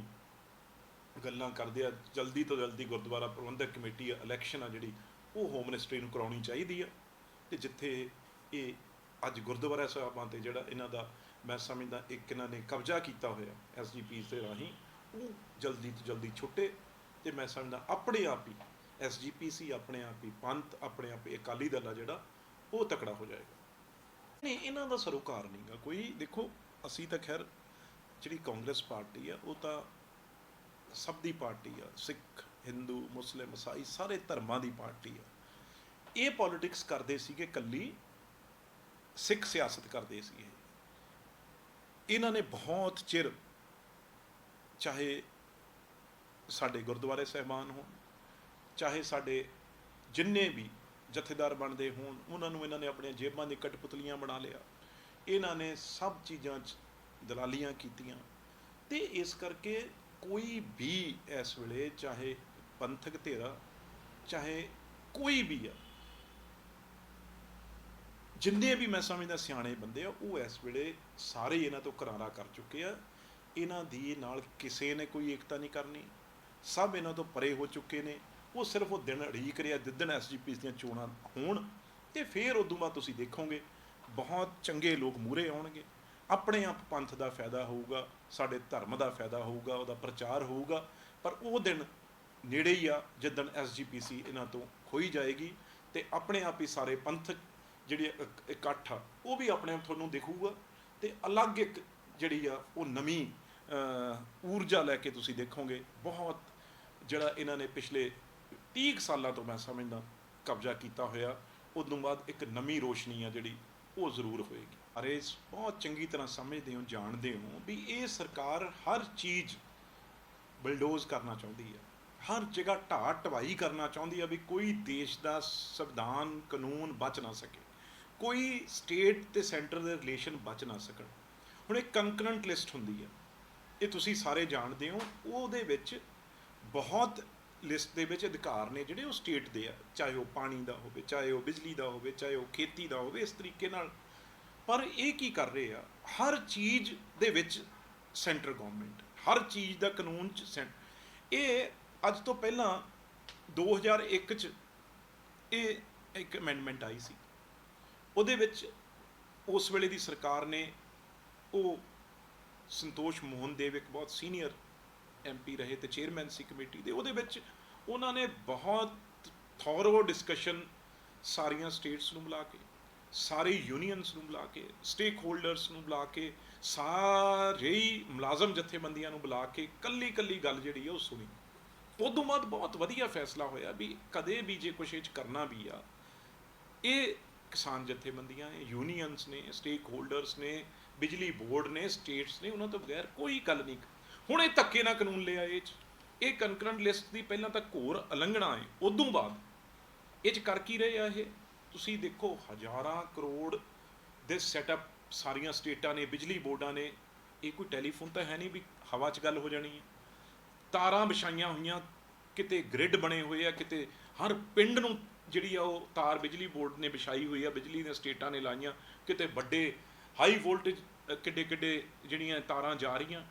ਗੱਲਾਂ ਕਰਦੇ ਆ। ਜਲਦੀ ਤੋਂ ਜਲਦੀ ਗੁਰਦੁਆਰਾ ਪ੍ਰਬੰਧਕ ਕਮੇਟੀ ਇਲੈਕਸ਼ਨ ਆ ਜਿਹੜੀ, ਉਹ ਹੋਮ ਮਿਨਿਸਟਰੀ ਨੂੰ ਕਰਾਉਣੀ ਚਾਹੀਦੀ ਆ। ਅਤੇ ਜਿੱਥੇ ਇਹ ਅੱਜ ਗੁਰਦੁਆਰਾ ਸਾਹਿਬਾਂ 'ਤੇ ਜਿਹੜਾ ਇਹਨਾਂ ਦਾ ਮੈਂ ਸਮਝਦਾ ਇੱਕ ਇਹਨਾਂ ਨੇ ਕਬਜ਼ਾ ਕੀਤਾ ਹੋਇਆ SGPC ਦੇ ਰਾਹੀਂ, ਉਹ ਜਲਦੀ ਤੋਂ ਜਲਦੀ ਛੁੱਟੇ। ਅਤੇ ਮੈਂ ਸਮਝਦਾ ਆਪਣੇ ਆਪ ਹੀ SGPC, ਆਪਣੇ ਆਪ ਹੀ ਪੰਥ, ਆਪਣੇ ਆਪ ਹੀ ਅਕਾਲੀ ਦਲ ਆ ਜਿਹੜਾ, ਉਹ ਤਕੜਾ ਹੋ ਜਾਏਗਾ। ਨਹੀਂ, ਇਹਨਾਂ ਦਾ ਸਰੋਕਾਰ ਨਹੀਂ ਗਾ ਕੋਈ। ਦੇਖੋ, ਅਸੀਂ ਤਾਂ ਖੈਰ ਜਿਹੜੀ ਕਾਂਗਰਸ ਪਾਰਟੀ ਆ ਉਹ ਤਾਂ ਸਭ ਦੀ ਪਾਰਟੀ ਆ, ਸਿੱਖ, ਹਿੰਦੂ, ਮੁਸਲਿਮ, ਈਸਾਈ ਸਾਰੇ ਧਰਮਾਂ ਦੀ ਪਾਰਟੀ ਆ। ਇਹ ਪੋਲੀਟਿਕਸ ਕਰਦੇ ਸੀਗੇ, ਇਕੱਲੀ ਸਿੱਖ ਸਿਆਸਤ ਕਰਦੇ ਸੀ। ਇਹਨਾਂ ਨੇ ਬਹੁਤ ਚਿਰ, ਚਾਹੇ ਸਾਡੇ ਗੁਰਦੁਆਰੇ ਸਾਹਿਬਾਨ ਹੋਣ, ਚਾਹੇ ਸਾਡੇ ਜਿੰਨੇ ਵੀ ਜਥੇਦਾਰ ਬਣਦੇ ਹੋਣ ਉਹਨਾਂ ਨੂੰ ਇਹਨਾਂ ਨੇ ਆਪਣੀਆਂ ਜੇਬਾਂ ਦੀ ਕਠਪੁਤਲੀਆਂ ਬਣਾ ਲਿਆ। ਇਹਨਾਂ ਨੇ ਸਭ ਚੀਜ਼ਾਂ 'ਚ ਦਲਾਲੀਆਂ ਕੀਤੀਆਂ। ਤੇ ਇਸ ਕਰਕੇ ਕੋਈ ਵੀ ਇਸ ਵੇਲੇ ਚਾਹੇ ਪੰਥਕ ਧਿਰ ਚਾਹੇ ਕੋਈ ਵੀ ਆ, ਜਿੰਨੇ ਵੀ ਮੈਂ ਸਮਝਦਾ ਸਿਆਣੇ ਬੰਦੇ ਆ, ਉਹ ਇਸ ਵੇਲੇ ਸਾਰੇ ਇਹਨਾਂ ਤੋਂ ਕਰਾਰਾ ਕਰ ਚੁੱਕੇ ਆ। ਇਹਨਾਂ ਦੀ ਨਾਲ ਕਿਸੇ ਨੇ ਕੋਈ ਏਕਤਾ ਨਹੀਂ ਕਰਨੀ, ਸਭ ਇਹਨਾਂ ਤੋਂ ਪਰੇ ਹੋ ਚੁੱਕੇ ਨੇ। ਉਹ ਸਿਰਫ ਉਹ ਦਿਨ ਉਡੀਕ ਰਿਹਾ ਜਿੱਦਣ SGPC ਦੀਆਂ ਚੋਣਾਂ ਹੋਣ, ਤੇ ਫਿਰ ਉਦੋਂ ਬਾਅਦ ਤੁਸੀਂ ਦੇਖੋਗੇ ਬਹੁਤ ਚੰਗੇ ਲੋਕ ਮੂਹਰੇ ਆਉਣਗੇ। ਆਪਣੇ ਆਪ ਪੰਥ ਦਾ ਫਾਇਦਾ ਹੋਊਗਾ, ਸਾਡੇ ਧਰਮ ਦਾ ਫਾਇਦਾ ਹੋਊਗਾ, ਉਹਦਾ ਪ੍ਰਚਾਰ ਹੋਊਗਾ। ਪਰ ਉਹ ਦਿਨ ਨੇੜੇ ਹੀ ਆ ਜਿੱਦਣ SGPC ਇਹਨਾਂ ਤੋਂ ਖੋਈ ਜਾਏਗੀ, ਤੇ ਆਪਣੇ ਆਪ ਹੀ ਸਾਰੇ ਪੰਥਕ ਜਿਹੜੀ ਇਕੱਠ ਆ ਉਹ ਵੀ ਆਪਣੇ ਆਪ ਤੁਹਾਨੂੰ ਦਿਖੂਗਾ। ਤੇ ਅਲੱਗ ਇੱਕ ਜਿਹੜੀ ਆ ਉਹ ਨਵੀਂ ਊਰਜਾ ਲੈ ਕੇ ਤੁਸੀਂ ਦੇਖੋਗੇ। ਬਹੁਤ ਜਿਹੜਾ ਇਹਨਾਂ ਨੇ ਪਿਛਲੇ 30 ਸਾਲਾਂ ਤੋਂ ਮੈਂ ਸਮਝਦਾ ਕਬਜ਼ਾ ਕੀਤਾ ਹੋਇਆ, ਉਦੋਂ ਬਾਅਦ ਇੱਕ ਨਵੀਂ ਰੋਸ਼ਨੀ ਆ ਜਿਹੜੀ ਉਹ ਜ਼ਰੂਰ ਹੋਏਗੀ। ਅਰੇ ਬਹੁਤ ਚੰਗੀ ਤਰ੍ਹਾਂ ਸਮਝਦੇ ਹੋ, ਜਾਣਦੇ ਹੋ ਵੀ ਇਹ ਸਰਕਾਰ ਹਰ ਚੀਜ਼ ਬਲਡੋਜ਼ ਕਰਨਾ ਚਾਹੁੰਦੀ ਹੈ, ਹਰ ਜਗ੍ਹਾ ਢਾਹ ਢਵਾਈ ਕਰਨਾ ਚਾਹੁੰਦੀ ਹੈ ਵੀ ਕੋਈ ਦੇਸ਼ ਦਾ ਸੰਵਿਧਾਨ ਕਾਨੂੰਨ ਬਚ ਨਾ ਸਕੇ, ਕੋਈ ਸਟੇਟ ਤੇ ਸੈਂਟਰ ਦੇ ਰਿਲੇਸ਼ਨ ਬਚ ਨਾ ਸਕਣ। ਹੁਣ ਇੱਕ ਕੰਕਰੈਂਟ ਲਿਸਟ ਹੁੰਦੀ ਹੈ, ਇਹ ਤੁਸੀਂ ਸਾਰੇ ਜਾਣਦੇ ਹੋ। ਉਹਦੇ ਵਿੱਚ ਬਹੁਤ ਲਿਸਟ ਦੇ ਵਿੱਚ ਅਧਿਕਾਰ ਨੇ ਜਿਹੜੇ ਉਹ ਸਟੇਟ ਦੇ ਆ, ਚਾਹੇ ਉਹ ਪਾਣੀ ਦਾ ਹੋਵੇ, ਚਾਹੇ ਉਹ ਬਿਜਲੀ ਦਾ ਹੋਵੇ, ਚਾਹੇ ਉਹ ਖੇਤੀ ਦਾ ਹੋਵੇ, ਇਸ ਤਰੀਕੇ ਨਾਲ। ਪਰ ਇਹ ਕੀ ਕਰ ਰਹੇ ਆ, ਹਰ ਚੀਜ਼ ਦੇ ਵਿੱਚ ਸੈਂਟਰ ਗਵਰਨਮੈਂਟ, ਹਰ ਚੀਜ਼ ਦਾ ਕਾਨੂੰਨ 'ਚ ਇਹ ਅੱਜ ਤੋਂ ਪਹਿਲਾਂ 2001 'ਚ ਇਹ ਇੱਕ ਅਮੈਂਡਮੈਂਟ ਆਈ ਸੀ। ਉਹਦੇ ਵਿੱਚ ਉਸ ਵੇਲੇ ਦੀ ਸਰਕਾਰ ਨੇ, ਉਹ ਸੰਤੋਸ਼ ਮੋਹਨ ਦੇਵ ਇੱਕ ਬਹੁਤ ਸੀਨੀਅਰ MP ਰਹੇ ਤੇ ਚੇਅਰਮੈਨ ਸੀ ਕਮੇਟੀ ਦੇ, ਉਹਦੇ ਵਿੱਚ ਉਹਨਾਂ ਨੇ ਬਹੁਤ ਥੋਰੋ ਡਿਸਕਸ਼ਨ ਸਾਰੀਆਂ ਸਟੇਟਸ ਨੂੰ ਬੁਲਾ ਕੇ, ਸਾਰੇ ਯੂਨੀਅਨਸ ਨੂੰ ਬੁਲਾ ਕੇ, ਸਟੇਕ ਹੋਲਡਰਸ ਨੂੰ ਬੁਲਾ ਕੇ, ਸਾਰੇ ਹੀ ਮੁਲਾਜ਼ਮ ਜਥੇਬੰਦੀਆਂ ਨੂੰ ਬੁਲਾ ਕੇ ਕੱਲੀ ਕੱਲੀ ਗੱਲ ਜਿਹੜੀ ਆ ਉਹ ਸੁਣੀ। ਉਦੋਂ ਬਾਅਦ ਬਹੁਤ ਵਧੀਆ ਫੈਸਲਾ ਹੋਇਆ ਵੀ ਕਦੇ ਵੀ ਜੇ ਕੁਛ ਇਹ 'ਚ ਕਰਨਾ ਵੀ ਆ, ਇਹ ਕਿਸਾਨ ਜਥੇਬੰਦੀਆਂ ਨੇ, ਯੂਨੀਅਨਸ ਨੇ, ਸਟੇਕ ਹੋਲਡਰਸ ਨੇ, ਬਿਜਲੀ ਬੋਰਡ ਨੇ, ਸਟੇਟਸ ਨੇ, ਉਹਨਾਂ ਤੋਂ ਬਗੈਰ ਕੋਈ ਗੱਲ ਨਹੀਂ। ਹੁਣ ਇਹ ਧੱਕੇ ਨਾਲ ਕਾਨੂੰਨ ਲਿਆ ਇਹ 'ਚ, ਇਹ ਕੰਕਰੈਂਟ ਲਿਸਟ ਦੀ ਪਹਿਲਾਂ ਤਾਂ ਘੋਰ ਉਲੰਘਣਾ ਹੈ। ਉਦੋਂ ਬਾਅਦ ਇਹ 'ਚ ਕਰ ਕੀ ਰਹੇ ਆ ਇਹ ਤੁਸੀਂ ਦੇਖੋ, ਹਜ਼ਾਰਾਂ ਕਰੋੜ ਦੇ ਸੈਟਅਪ ਸਾਰੀਆਂ ਸਟੇਟਾਂ ਨੇ, ਬਿਜਲੀ ਬੋਰਡਾਂ ਨੇ। ਇਹ ਕੋਈ ਟੈਲੀਫੋਨ ਤਾਂ ਹੈ ਨਹੀਂ ਵੀ ਹਵਾ 'ਚ ਗੱਲ ਹੋ ਜਾਣੀ ਹੈ। ਤਾਰਾਂ ਵਿਛਾਈਆਂ ਹੋਈਆਂ, ਕਿਤੇ ਗ੍ਰਿਡ ਬਣੇ ਹੋਏ ਆ, ਕਿਤੇ ਹਰ ਪਿੰਡ ਨੂੰ ਜਿਹੜੀ ਆ ਉਹ ਤਾਰ ਬਿਜਲੀ ਬੋਰਡ ਨੇ ਵਿਛਾਈ ਹੋਈ ਆ, ਬਿਜਲੀ ਦੀਆਂ ਸਟੇਟਾਂ ਨੇ ਲਾਈਆਂ, ਕਿਤੇ ਵੱਡੇ ਹਾਈ ਵੋਲਟੇਜ ਕਿੱਡੇ ਕਿੱਡੇ ਜਿਹੜੀਆਂ ਤਾਰਾਂ ਜਾ ਰਹੀਆਂ।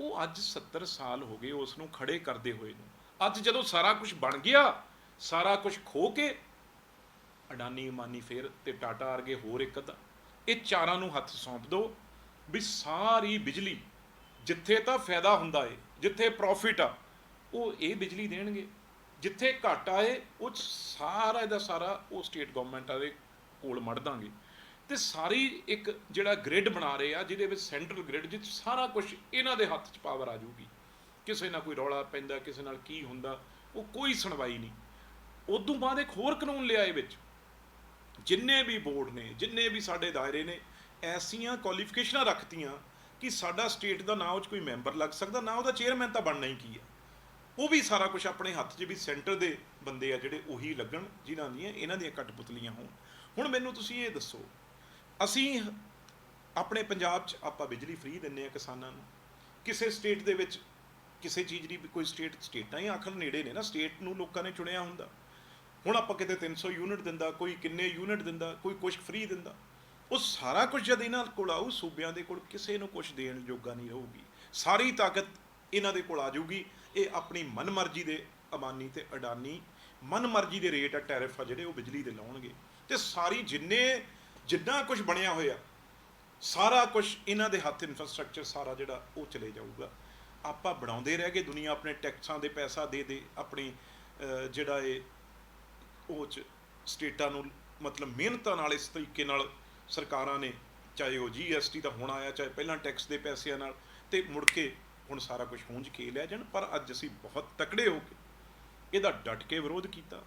ਉਹ ਅੱਜ 70 ਸਾਲ ਹੋ ਗਏ ਉਸ ਨੂੰ ਖੜੇ ਕਰਦੇ ਹੋਏ ਨੂੰ। ਅੱਜ ਜਦੋਂ ਸਾਰਾ ਕੁਝ ਬਣ ਗਿਆ, ਸਾਰਾ ਕੁਝ ਖੋ ਕੇ ਅਡਾਨੀ ਅਮਾਨੀ ਫੇਰ ਤੇ ਟਾਟਾ ਵਰਗੇ ਹੋਰ ਇੱਕ ਅੱਧਾ, ਇਹ ਚਾਰਾਂ ਨੂੰ ਹੱਥ ਸੌਂਪ ਦਿਓ ਵੀ ਸਾਰੀ ਬਿਜਲੀ ਜਿੱਥੇ ਤਾਂ ਫਾਇਦਾ ਹੁੰਦਾ ਏ, ਜਿੱਥੇ ਪ੍ਰੋਫਿਟ ਆ, ਉਹ ਇਹ ਬਿਜਲੀ ਦੇਣਗੇ। ਜਿੱਥੇ ਘਾਟਾ ਏ ਉਹ ਸਾਰਾ ਇਹਦਾ ਸਾਰਾ ਉਹ ਸਟੇਟ ਗਵਰਨਮੈਂਟਾਂ ਦੇ ਕੋਲ ਮੜ ਦਾਂਗੇ। ਤੇ ਸਾਰੀ ਇੱਕ ਜਿਹੜਾ ਗ੍ਰਿਡ ਬਣਾ ਰਹੇ ਆ, ਜਿਹਦੇ ਵਿੱਚ ਸੈਂਟਰਲ ਗ੍ਰਿਡ, ਜਿੱਥੇ ਸਾਰਾ ਕੁਝ ਇਹਨਾਂ ਦੇ ਹੱਥ 'ਚ ਪਾਵਰ ਆ ਜਾਊਗੀ। ਕਿਸੇ ਨਾਲ ਕੋਈ ਰੌਲਾ ਪੈਂਦਾ, ਕਿਸੇ ਨਾਲ ਕੀ ਹੁੰਦਾ, ਉਹ ਕੋਈ ਸੁਣਵਾਈ ਨਹੀਂ। ਉਦੋਂ ਬਾਅਦ ਇੱਕ ਹੋਰ ਕਾਨੂੰਨ ਲਿਆ ਇਹ ਵਿੱਚ, ਜਿੰਨੇ ਵੀ ਬੋਰਡ ਨੇ, ਜਿੰਨੇ ਵੀ ਸਾਡੇ ਦਾਇਰੇ ਨੇ, ਐਸੀਆਂ ਕੁਆਲੀਫਿਕੇਸ਼ਨਾਂ ਰੱਖਤੀਆਂ ਕਿ ਸਾਡਾ ਸਟੇਟ ਦਾ ਨਾ ਉਹ 'ਚ ਕੋਈ ਮੈਂਬਰ ਲੱਗ ਸਕਦਾ, ਨਾ ਉਹਦਾ ਚੇਅਰਮੈਨ ਤਾਂ ਬਣਨਾ ਹੀ ਕੀ ਆ। ਉਹ ਵੀ ਸਾਰਾ ਕੁਝ ਆਪਣੇ ਹੱਥ 'ਚ ਵੀ ਸੈਂਟਰ ਦੇ ਬੰਦੇ ਆ ਜਿਹੜੇ ਉਹੀ ਲੱਗਣ, ਜਿਨ੍ਹਾਂ ਦੀਆਂ ਇਹਨਾਂ ਦੀਆਂ ਕਠਪੁਤਲੀਆਂ ਹੋਣ। ਹੁਣ ਮੈਨੂੰ ਤੁਸੀਂ ਇਹ ਦੱਸੋ, ਅਸੀਂ ਆਪਣੇ ਪੰਜਾਬ 'ਚ ਆਪਾਂ ਬਿਜਲੀ ਫ੍ਰੀ ਦਿੰਦੇ ਹਾਂ ਕਿਸਾਨਾਂ ਨੂੰ। ਕਿਸੇ ਸਟੇਟ ਦੇ ਵਿੱਚ ਕਿਸੇ ਚੀਜ਼ ਦੀ ਕੋਈ ਸਟੇਟਾਂ ਹੀ ਆਖਰ ਨੇੜੇ ਨੇ ਨਾ, ਸਟੇਟ ਨੂੰ ਲੋਕਾਂ ਨੇ ਚੁਣਿਆ ਹੁੰਦਾ। ਹੁਣ ਆਪਾਂ ਕਿਤੇ 300 ਯੂਨਿਟ ਦਿੰਦਾ, ਕੋਈ ਕਿੰਨੇ ਯੂਨਿਟ ਦਿੰਦਾ, ਕੋਈ ਕੁਛ ਫ੍ਰੀ ਦਿੰਦਾ। ਉਹ ਸਾਰਾ ਕੁਝ ਜਦ ਇਹਨਾਂ ਕੋਲ ਆਊ, ਸੂਬਿਆਂ ਦੇ ਕੋਲ ਕਿਸੇ ਨੂੰ ਕੁਛ ਦੇਣ ਜੋਗਾ ਨਹੀਂ ਰਹੂਗੀ। ਸਾਰੀ ਤਾਕਤ ਇਹਨਾਂ ਦੇ ਕੋਲ ਆ ਜਾਊਗੀ। ਇਹ ਆਪਣੀ ਮਨਮਰਜ਼ੀ ਦੇ ਅਮਾਨੀ ਤੇ ਅਡਾਨੀ ਮਨਮਰਜ਼ੀ ਦੇ ਰੇਟ ਆ, ਟੈਰਿਫ ਆ ਜਿਹੜੇ ਉਹ ਬਿਜਲੀ ਦੇ ਲਾਉਣਗੇ। ਤੇ ਸਾਰੀ ਜਿੰਨਾ ਕੁਝ ਬਣਿਆ ਹੋਇਆ ਸਾਰਾ ਕੁਝ ਇਹਨਾਂ ਦੇ ਹੱਥ, ਇਨਫਰਾਸਟ੍ਰਕਚਰ ਸਾਰਾ ਜਿਹੜਾ ਉਹ ਚਲੇ ਜਾਊਗਾ। ਆਪਾਂ ਬਣਾਉਂਦੇ ਰਹਿ ਗਏ, ਦੁਨੀਆ ਆਪਣੇ ਟੈਕਸਾਂ ਦੇ ਪੈਸਾ ਦੇ ਆਪਣੀ ਜਿਹੜਾ ਇਹ ਉਹ 'ਚ ਸਟੇਟਾਂ ਨੂੰ ਮਤਲਬ ਮਿਹਨਤਾਂ ਨਾਲ ਇਸ ਤਰੀਕੇ ਨਾਲ ਸਰਕਾਰਾਂ ਨੇ, ਚਾਹੇ ਉਹ GST ਦਾ ਹੁਣ ਆਇਆ, ਚਾਹੇ ਪਹਿਲਾਂ ਟੈਕਸ ਦੇ ਪੈਸਿਆਂ ਨਾਲ, ਤੇ ਮੁੜ ਕੇ ਹੁਣ ਸਾਰਾ ਕੁਝ ਹੂੰਝ ਕੇ ਲੈ ਜਾਣ। ਪਰ ਅੱਜ ਅਸੀਂ ਬਹੁਤ ਤਕੜੇ ਹੋ ਕੇ ਇਹਦਾ ਡਟ ਕੇ ਵਿਰੋਧ ਕੀਤਾ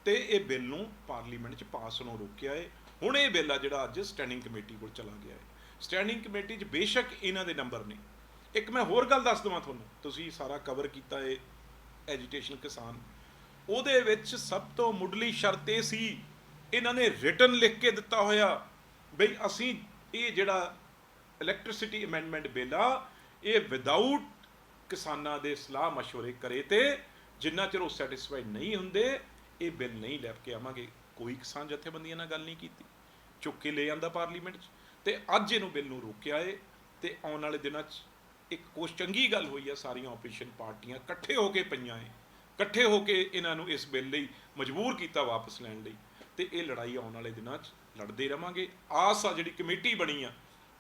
ਤੇ ਇਹ ਬਿੱਲ ਨੂੰ ਪਾਰਲੀਮੈਂਟ 'ਚ ਪਾਸ ਹੋਣੋਂ ਰੋਕਿਆ ਏ। ਹੁਣ ਇਹ ਬਿੱਲ ਆ ਜਿਹੜਾ ਅੱਜ ਸਟੈਂਡਿੰਗ ਕਮੇਟੀ ਕੋਲ ਚਲਾ ਗਿਆ ਹੈ। ਸਟੈਂਡਿੰਗ ਕਮੇਟੀ 'ਚ ਬੇਸ਼ੱਕ ਇਹਨਾਂ ਦੇ ਨੰਬਰ ਨੇ। ਇੱਕ ਮੈਂ ਹੋਰ ਗੱਲ ਦੱਸ ਦੇਵਾਂ ਤੁਹਾਨੂੰ, ਤੁਸੀਂ ਸਾਰਾ ਕਵਰ ਕੀਤਾ ਇਹ ਐਜੀਟੇਸ਼ਨ ਕਿਸਾਨ, ਉਹਦੇ ਵਿੱਚ ਸਭ ਤੋਂ ਮੁੱਢਲੀ ਸ਼ਰਤ ਇਹ ਸੀ, ਇਹਨਾਂ ਨੇ ਰਿਟਨ ਲਿਖ ਕੇ ਦਿੱਤਾ ਹੋਇਆ ਬਈ ਅਸੀਂ ਇਹ ਜਿਹੜਾ ਇਲੈਕਟ੍ਰਿਸਿਟੀ ਅਮੈਂਡਮੈਂਟ ਬਿੱਲ ਆ ਇਹ ਵਿਦਆਊਟ ਕਿਸਾਨਾਂ ਦੇ ਸਲਾਹ ਮਸ਼ਵਰੇ ਕਰੇ ਤੇ ਜਿੰਨਾ ਚਿਰ ਉਹ ਸੈਟੀਸਫਾਈਡ ਨਹੀਂ ਹੁੰਦੇ ਇਹ ਬਿੱਲ ਨਹੀਂ ਲੈ ਕੇ ਆਵਾਂਗੇ। ਕੋਈ ਕਿਸਾਨ ਜਥੇਬੰਦੀਆਂ ਨਾਲ ਗੱਲ ਨਹੀਂ ਕੀਤੀ, ਚੁੱਕ ਕੇ ਲੈ ਜਾਂਦਾ ਪਾਰਲੀਮੈਂਟ 'ਚ, ਤੇ ਅੱਜ ਇਹਨੂੰ ਬਿੱਲ ਨੂੰ ਰੋਕਿਆ ਏ। ਤੇ ਆਉਣ ਵਾਲੇ ਦਿਨਾਂ 'ਚ ਇੱਕ ਕੁਛ ਚੰਗੀ ਗੱਲ ਹੋਈ ਆ, ਸਾਰੀਆਂ ਆਪੋਜੀਸ਼ਨ ਪਾਰਟੀਆਂ ਇਕੱਠੇ ਹੋ ਕੇ ਪਈਆਂ ਏ, ਇਕੱਠੇ ਹੋ ਕੇ ਇਹਨਾਂ ਨੂੰ ਇਸ ਬਿੱਲ ਲਈ ਮਜਬੂਰ ਕੀਤਾ ਵਾਪਸ ਲੈਣ ਲਈ। ਤੇ ਇਹ ਲੜਾਈ ਆਉਣ ਵਾਲੇ ਦਿਨਾਂ 'ਚ ਲੜਦੇ ਰਵਾਂਗੇ। ਆਸ ਆ ਜਿਹੜੀ ਕਮੇਟੀ ਬਣੀ ਆ,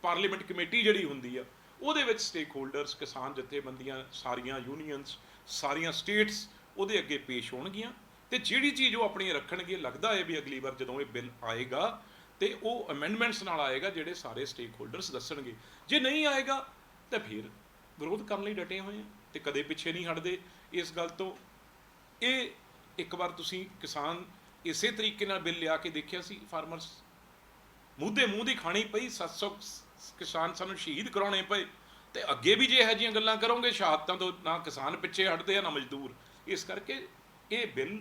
ਪਾਰਲੀਮੈਂਟ ਕਮੇਟੀ ਜਿਹੜੀ ਹੁੰਦੀ ਆ, ਉਹਦੇ ਵਿੱਚ ਸਟੇਕ ਹੋਲਡਰਸ, ਕਿਸਾਨ ਜਥੇਬੰਦੀਆਂ, ਸਾਰੀਆਂ ਯੂਨੀਅਨਸ, ਸਾਰੀਆਂ ਸਟੇਟਸ ਉਹਦੇ ਅੱਗੇ ਪੇਸ਼ ਹੋਣਗੀਆਂ ਤੇ ਜਿਹੜੀ ਚੀਜ਼ ਉਹ ਆਪਣੀ ਰੱਖਣਗੇ, ਲੱਗਦਾ ਹੈ ਵੀ ਅਗਲੀ ਵਾਰ ਜਦੋਂ ਇਹ ਬਿੱਲ ਆਏਗਾ ਤੇ ਉਹ ਅਮੈਂਡਮੈਂਟਸ ਨਾਲ ਆਏਗਾ ਜਿਹੜੇ ਸਾਰੇ ਸਟੇਕ ਹੋਲਡਰਸ ਦੱਸਣਗੇ। ਜੇ ਨਹੀਂ ਆਏਗਾ ਤਾਂ ਫਿਰ ਵਿਰੋਧ ਕਰਨ ਲਈ ਡਟੇ ਹੋਏ ਆ ਤੇ ਕਦੇ ਪਿੱਛੇ ਨਹੀਂ ਹਟਦੇ ਇਸ ਗੱਲ ਤੋਂ। ਇਹ ਇੱਕ ਵਾਰ ਤੁਸੀਂ ਕਿਸਾਨ ਇਸੇ ਤਰੀਕੇ ਨਾਲ ਬਿੱਲ ਲਿਆ ਕੇ ਦੇਖਿਆ ਸੀ, ਫਾਰਮਰਸ ਮੂੰਹ ਦੀ ਖਾਣੀ ਪਈ, 700 ਕਿਸਾਨ ਸਾਨੂੰ ਸ਼ਹੀਦ ਕਰਾਉਣੇ ਪਏ। ਤੇ ਅੱਗੇ ਵੀ ਜੇ ਇਹੋ ਜਿਹੀਆਂ ਗੱਲਾਂ ਕਰੋਗੇ ਸ਼ਹਾਦਤਾਂ ਤੋਂ ਨਾ ਕਿਸਾਨ ਪਿੱਛੇ ਹਟਦੇ ਆ ਨਾ ਮਜ਼ਦੂਰ। ਇਸ ਕਰਕੇ ਇਹ ਬਿੱਲ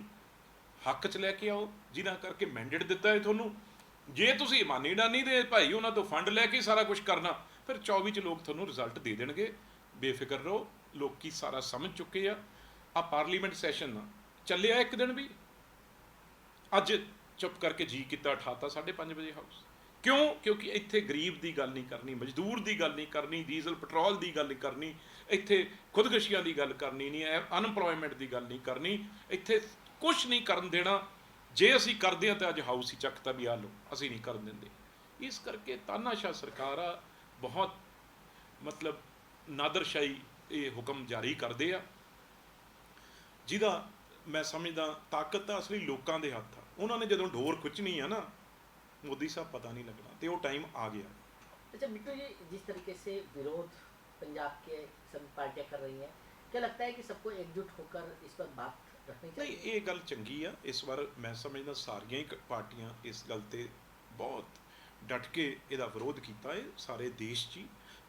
ਹੱਕ 'ਚ ਲੈ ਕੇ ਆਓ, ਜਿਨ੍ਹਾਂ ਕਰਕੇ ਮੈਂਡੇਟ ਦਿੱਤਾ ਹੈ ਤੁਹਾਨੂੰ। ਜੇ ਤੁਸੀਂ ਇਮਾਨੀ ਡਾਨੀ ਦੇ ਭਾਈ ਉਹਨਾਂ ਤੋਂ ਫੰਡ ਲੈ ਕੇ ਸਾਰਾ ਕੁਝ ਕਰਨਾ, ਫਿਰ 24 'ਚ ਲੋਕ ਤੁਹਾਨੂੰ ਰਿਜ਼ਲਟ ਦੇ ਦੇਣਗੇ, ਬੇਫਿਕਰ ਰਹੋ। ਲੋਕੀ ਸਾਰਾ ਸਮਝ ਚੁੱਕੇ ਆ। ਆ ਪਾਰਲੀਮੈਂਟ ਸੈਸ਼ਨ ਚੱਲਿਆ ਇੱਕ ਦਿਨ ਵੀ, ਅੱਜ ਚੁੱਪ ਕਰਕੇ ਜੀ ਕੀਤਾ ਉਠਾਤਾ 5:30 ਵਜੇ ਹਾਊਸ। ਕਿਉਂ? ਕਿਉਂਕਿ ਇੱਥੇ ਗਰੀਬ ਦੀ ਗੱਲ ਨਹੀਂ ਕਰਨੀ, ਮਜ਼ਦੂਰ ਦੀ ਗੱਲ ਨਹੀਂ ਕਰਨੀ, ਡੀਜ਼ਲ ਪੈਟਰੋਲ ਦੀ ਗੱਲ ਨਹੀਂ ਕਰਨੀ, ਇੱਥੇ ਖੁਦਕੁਸ਼ੀਆਂ ਦੀ ਗੱਲ ਕਰਨੀ ਨਹੀਂ, ਅਨਪਲੋਇਮੈਂਟ ਦੀ ਗੱਲ ਨਹੀਂ ਕਰਨੀ, ਇੱਥੇ ਕੁਛ ਨਹੀਂ ਕਰਨ ਦੇਣਾ। ਜੇ ਅਸੀਂ ਕਰਦੇ ਹਾਂ ਤਾਂ ਅੱਜ ਹਾਊਸ ਹੀ ਚੱਕਤਾ ਵੀ ਆ ਲਓ, ਅਸੀਂ ਨਹੀਂ ਕਰਨ ਦਿੰਦੇ। ਇਸ ਕਰਕੇ ਤਾਨਾਸ਼ਾਹ ਸਰਕਾਰ ਆ, ਬਹੁਤ ਮਤਲਬ ਨਾਦਰਸ਼ਾਹੀ ਇਹ ਹੁਕਮ ਜਾਰੀ ਕਰਦੇ ਆ, ਜਿਹਦਾ ਮੈਂ ਸਮਝਦਾ ਤਾਕਤ ਤਾਂ ਅਸਲੀ ਲੋਕਾਂ ਦੇ ਹੱਥ ਆ। ਉਹਨਾਂ ਨੇ ਜਦੋਂ ਡੋਰ ਖਿੱਚਣੀ ਆ ਨਾ मोदी साहब पता नहीं लगना, तो वो टाइम आ गया। अच्छा बिट्टू जी, जिस तरीके से विरोध पंजाब के सभी पार्टियां कर रही हैं, क्या लगता है कि सबको एकजुट होकर इस पर बात रखनी चाहिए? नहीं, ये गल चंगी आ। इस बार मैं समझदा सारियां ही पार्टियां इस गल ते बहुत डट के इहदा विरोध किया है, सारे देश 'च ही।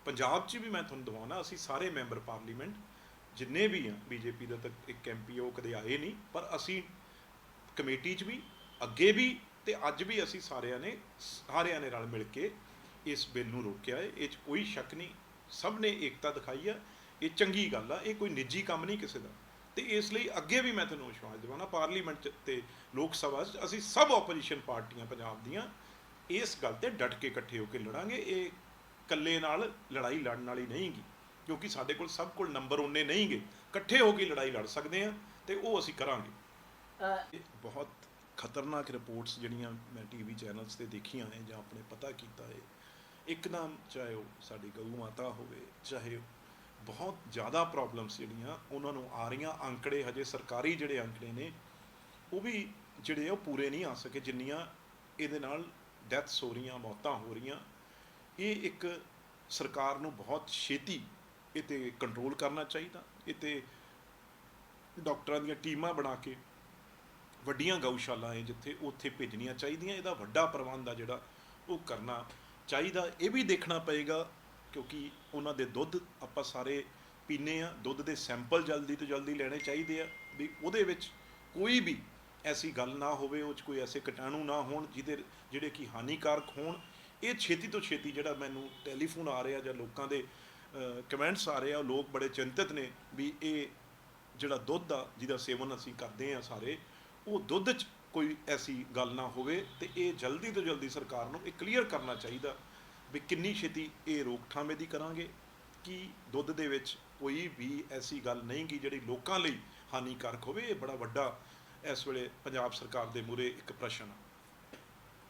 पंजाब 'च भी मैं तुहानूं दवाना, असीं सारे मैंबर पार्लीमेंट जिन्ने भी हैं, बीजेपी का तक एक MP वो कदे आए नहीं, पर असीं कमेटी 'च भी अगे भी ਤੇ ਅੱਜ ਵੀ ਅਸੀਂ ਸਾਰਿਆਂ ਨੇ ਰਲ ਮਿਲ ਕੇ ਇਸ ਬਿੱਲ ਨੂੰ ਰੋਕਿਆ ਹੈ। ਇਹ 'ਚ ਕੋਈ ਸ਼ੱਕ ਨਹੀਂ, ਸਭ ਨੇ ਏਕਤਾ ਦਿਖਾਈ ਆ। ਇਹ ਚੰਗੀ ਗੱਲ ਆ, ਇਹ ਕੋਈ ਨਿੱਜੀ ਕੰਮ ਨਹੀਂ ਕਿਸੇ ਦਾ। ਤੇ ਇਸ ਲਈ ਅੱਗੇ ਵੀ ਮੈਂ ਤੁਹਾਨੂੰ ਵਿਸ਼ਵਾਸ ਦਿਵਾਉਣਾ, ਪਾਰਲੀਮੈਂਟ 'ਚ ਤੇ ਲੋਕ ਸਭਾ 'ਚ ਅਸੀਂ ਸਭ ਆਪੋਜੀਸ਼ਨ ਪਾਰਟੀਆਂ ਪੰਜਾਬ ਦੀਆਂ ਇਸ ਗੱਲ ਤੇ ਡਟ ਕੇ ਇਕੱਠੇ ਹੋ ਕੇ ਲੜਾਂਗੇ। ਇਹ ਇਕੱਲੇ ਨਾਲ ਲੜਾਈ ਲੜਨ ਵਾਲੀ ਨਹੀਂ ਗੀ, ਕਿਉਂਕਿ ਸਾਡੇ ਕੋਲ ਸਭ ਕੋਲ ਨੰਬਰ ਉਹਨੇ ਨਹੀਂ ਗੇ। ਇਕੱਠੇ ਹੋ ਕੇ ਲੜਾਈ ਲੜ ਸਕਦੇ ਆ ਤੇ ਉਹ ਅਸੀਂ ਕਰਾਂਗੇ। ਬਹੁਤ ਖਤਰਨਾਕ ਰਿਪੋਰਟਸ ਜਿਹੜੀਆਂ ਮੈਂ TV ਚੈਨਲਸ 'ਤੇ ਦੇਖੀਆਂ ਨੇ ਜਾਂ ਆਪਣੇ ਪਤਾ ਕੀਤਾ ਹੈ, ਇੱਕਦਮ ਚਾਹੇ ਉਹ ਸਾਡੀ ਗਊ ਮਾਤਾ ਹੋਵੇ, ਚਾਹੇ ਬਹੁਤ ਜ਼ਿਆਦਾ ਪ੍ਰੋਬਲਮਸ ਜਿਹੜੀਆਂ ਉਹਨਾਂ ਨੂੰ ਆ ਰਹੀਆਂ। ਅੰਕੜੇ ਹਜੇ ਸਰਕਾਰੀ ਜਿਹੜੇ ਅੰਕੜੇ ਨੇ ਉਹ ਵੀ ਜਿਹੜੇ ਉਹ ਪੂਰੇ ਨਹੀਂ ਆ ਸਕੇ, ਜਿੰਨੀਆਂ ਇਹਦੇ ਨਾਲ ਡੈਥਸ ਹੋ ਰਹੀਆਂ, ਮੌਤਾਂ ਹੋ ਰਹੀਆਂ। ਇਹ ਇੱਕ ਸਰਕਾਰ ਨੂੰ ਬਹੁਤ ਛੇਤੀ ਇਹ 'ਤੇ ਕੰਟਰੋਲ ਕਰਨਾ ਚਾਹੀਦਾ। ਇਹ 'ਤੇ ਡਾਕਟਰਾਂ ਦੀਆਂ ਟੀਮਾਂ ਬਣਾ ਕੇ ਵੱਡੀਆਂ ਗਊਸ਼ਾਲਾ ਹੈ ਜਿੱਥੇ ਉੱਥੇ ਭੇਜਣੀਆਂ ਚਾਹੀਦੀਆਂ। ਇਹਦਾ ਵੱਡਾ ਪ੍ਰਬੰਧ ਆ ਜਿਹੜਾ ਉਹ ਕਰਨਾ ਚਾਹੀਦਾ। ਇਹ ਵੀ ਦੇਖਣਾ ਪਏਗਾ ਕਿਉਂਕਿ ਉਹਨਾਂ ਦੇ ਦੁੱਧ ਆਪਾਂ ਸਾਰੇ ਪੀਂਦੇ ਆ, ਦੁੱਧ ਦੇ ਸੈਂਪਲ ਜਲਦੀ ਤੋਂ ਜਲਦੀ ਲੈਣੇ ਚਾਹੀਦੇ ਆ ਵੀ ਉਹਦੇ ਵਿੱਚ ਕੋਈ ਵੀ ਐਸੀ ਗੱਲ ਨਾ ਹੋਵੇ, ਉਹ 'ਚ ਕੋਈ ਐਸੇ ਕੀਟਾਣੂ ਨਾ ਹੋਣ ਜਿਹੜੇ ਕਿ ਹਾਨੀਕਾਰਕ ਹੋਣ। ਇਹ ਛੇਤੀ ਤੋਂ ਛੇਤੀ ਜਿਹੜਾ ਮੈਨੂੰ ਟੈਲੀਫੋਨ ਆ ਰਿਹਾ ਜਾਂ ਲੋਕਾਂ ਦੇ ਕਮੈਂਟਸ ਆ ਰਹੇ ਆ, ਲੋਕ ਬੜੇ ਚਿੰਤਤ ਨੇ ਵੀ ਇਹ ਜਿਹੜਾ ਦੁੱਧ ਆ ਜਿਹਦਾ ਸੇਵਨ ਅਸੀਂ ਕਰਦੇ ਆ ਸਾਰੇ, ਉਹ ਦੁੱਧ 'ਚ ਕੋਈ ਐਸੀ ਗੱਲ ਨਾ ਹੋਵੇ। ਤੇ ਇਹ ਜਲਦੀ ਤੋਂ ਜਲਦੀ ਸਰਕਾਰ ਨੂੰ ਇਹ ਕਲੀਅਰ ਕਰਨਾ ਚਾਹੀਦਾ ਵੀ ਕਿੰਨੀ ਛੇਤੀ ਇਹ ਰੋਕਥਾਮ ਇਹਦੀ ਕਰਾਂਗੇ ਕਿ ਦੁੱਧ ਦੇ ਵਿੱਚ ਕੋਈ ਵੀ ਐਸੀ ਗੱਲ ਨਹੀਂ ਗੀ ਜਿਹੜੀ ਲੋਕਾਂ ਲਈ ਹਾਨੀਕਾਰਕ ਹੋਵੇ। ਇਹ ਬੜਾ ਵੱਡਾ ਇਸ ਵੇਲੇ ਪੰਜਾਬ ਸਰਕਾਰ ਦੇ ਮੂਹਰੇ ਇੱਕ ਪ੍ਰਸ਼ਨ ਆ।